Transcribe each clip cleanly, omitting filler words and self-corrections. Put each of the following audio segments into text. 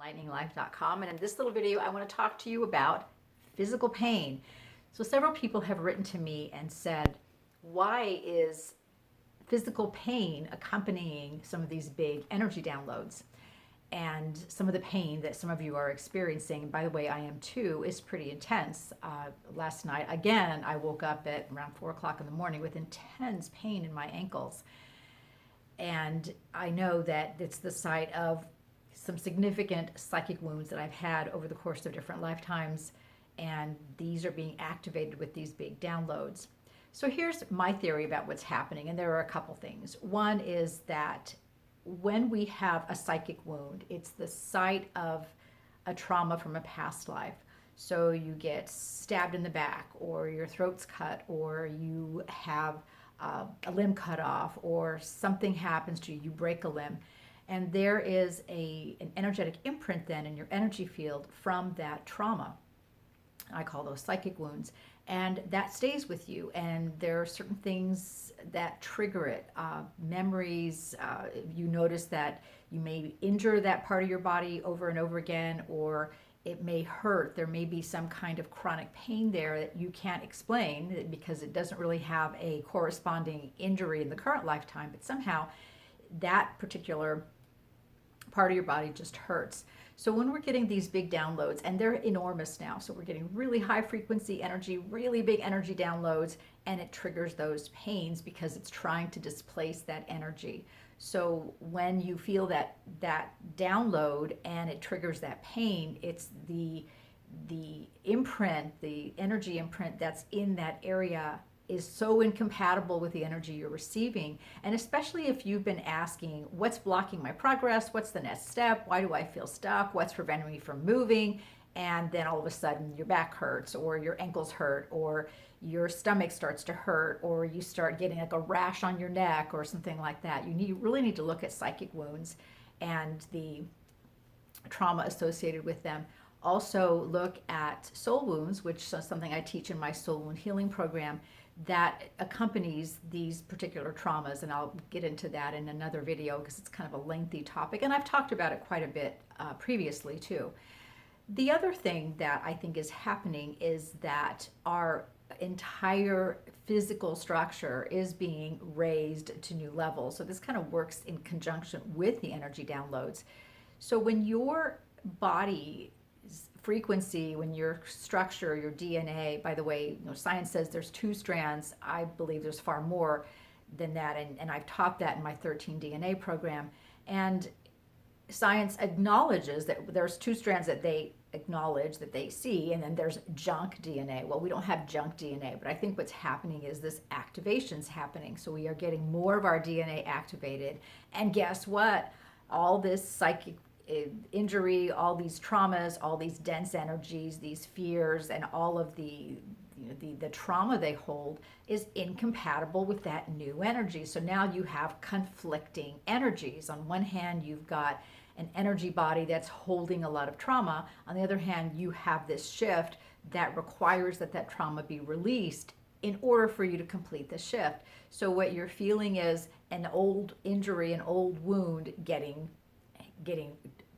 enlighteninglife.com, and in this little video I want to talk to you about physical pain. So several people have written to me and said, why is physical pain accompanying some of these big energy downloads? And some of the pain that some of you are experiencing, and by the way I am too, is pretty intense. Last night again I woke up at around 4 o'clock in the morning with intense pain in my ankles, and I know that it's the site of some significant psychic wounds that I've had over the course of different lifetimes, and these are being activated with these big downloads. So here's my theory about what's happening, and there are a couple things. One is that when we have a psychic wound, it's the site of a trauma from a past life. So you get stabbed in the back, or your throat's cut, or you have a limb cut off, or something happens to you, you break a limb. And there is an energetic imprint then in your energy field from that trauma. I call those psychic wounds. And that stays with you. And there are certain things that trigger it. Memories, you notice that you may injure that part of your body over and over again, or it may hurt. There may be some kind of chronic pain there that you can't explain because it doesn't really have a corresponding injury in the current lifetime, but somehow that particular part of your body just hurts. So when we're getting these big downloads, and they're enormous now, so we're getting really high frequency energy, really big energy downloads, and it triggers those pains because it's trying to displace that energy. So when you feel that download and it triggers that pain, it's the imprint, the energy imprint that's in that area is so incompatible with the energy you're receiving. And especially if you've been asking, what's blocking my progress? What's the next step? Why do I feel stuck? What's preventing me from moving? And then all of a sudden your back hurts, or your ankles hurt, or your stomach starts to hurt, or you start getting like a rash on your neck or something like that. You really need to look at psychic wounds and the trauma associated with them. Also look at soul wounds, which is something I teach in my soul wound healing program that accompanies these particular traumas, and I'll get into that in another video because it's kind of a lengthy topic, and I've talked about it quite a bit previously too. The other thing that I think is happening is that our entire physical structure is being raised to new levels. So this kind of works in conjunction with the energy downloads. So when your body frequency, when your structure, your DNA, by the way, science says there's 2 strands. I believe there's far more than that, and I've taught that in my 13 DNA program. And science acknowledges that there's 2 strands that they acknowledge, that they see, and then there's junk DNA. Well, we don't have junk DNA, but I think what's happening is this activation's happening. So we are getting more of our DNA activated, and guess what? All this psychic injury, all these traumas, all these dense energies, these fears, and all of the trauma they hold is incompatible with that new energy. So now you have conflicting energies. On one hand, you've got an energy body that's holding a lot of trauma. On the other hand, you have this shift that requires that trauma be released in order for you to complete the shift. So what you're feeling is an old injury, an old wound getting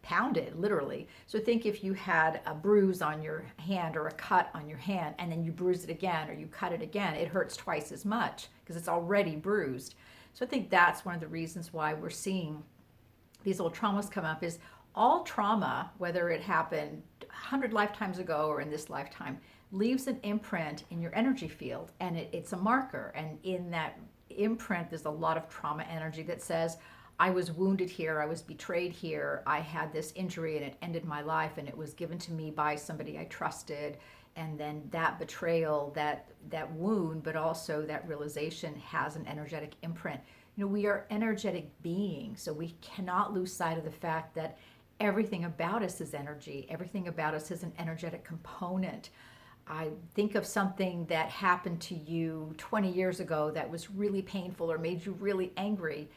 pounded, literally. So think if you had a bruise on your hand or a cut on your hand, and then you bruise it again or you cut it again, it hurts twice as much because it's already bruised. So I think that's one of the reasons why we're seeing these old traumas come up, is all trauma, whether it happened 100 lifetimes ago or in this lifetime, leaves an imprint in your energy field, and it's a marker. And in that imprint, there's a lot of trauma energy that says, I was wounded here, I was betrayed here, I had this injury and it ended my life, and it was given to me by somebody I trusted. And then that betrayal, that wound, but also that realization has an energetic imprint. We are energetic beings, so we cannot lose sight of the fact that everything about us is energy. Everything about us is an energetic component. I think of something that happened to you 20 years ago that was really painful or made you really angry.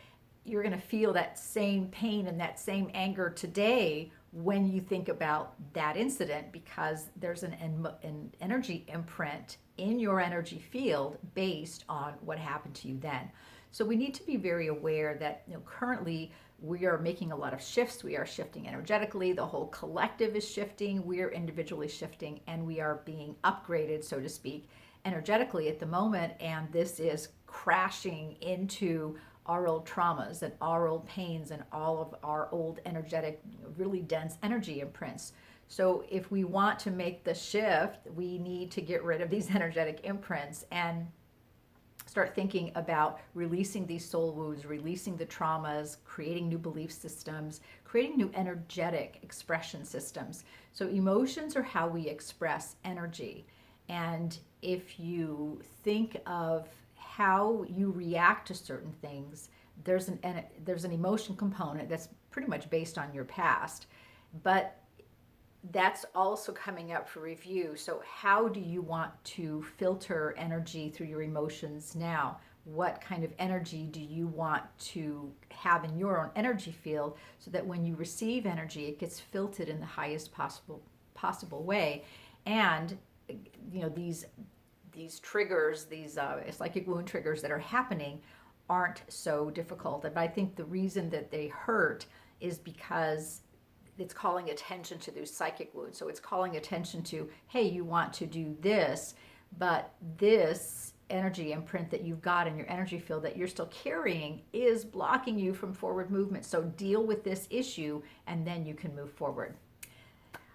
You're going to feel that same pain and that same anger today when you think about that incident, because there's an energy imprint in your energy field based on what happened to you then. So we need to be very aware that currently we are making a lot of shifts. We are shifting energetically. The whole collective is shifting. We are individually shifting, and we are being upgraded, so to speak, energetically at the moment. And this is crashing into our old traumas and our old pains and all of our old energetic, really dense energy imprints. So if we want to make the shift, we need to get rid of these energetic imprints and start thinking about releasing these soul wounds, releasing the traumas, creating new belief systems, creating new energetic expression systems. So emotions are how we express energy. And if you think of how you react to certain things, there's an emotion component that's pretty much based on your past. But that's also coming up for review. So how do you want to filter energy through your emotions now? What kind of energy do you want to have in your own energy field so that when you receive energy, it gets filtered in the highest possible way? And these triggers, these psychic wound triggers that are happening aren't so difficult. And I think the reason that they hurt is because it's calling attention to those psychic wounds. So it's calling attention to, hey, you want to do this, but this energy imprint that you've got in your energy field that you're still carrying is blocking you from forward movement. So deal with this issue and then you can move forward.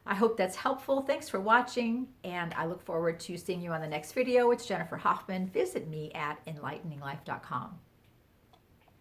I hope that's helpful. Thanks for watching, and I look forward to seeing you on the next video. It's Jennifer Hoffman. Visit me at enlighteninglife.com.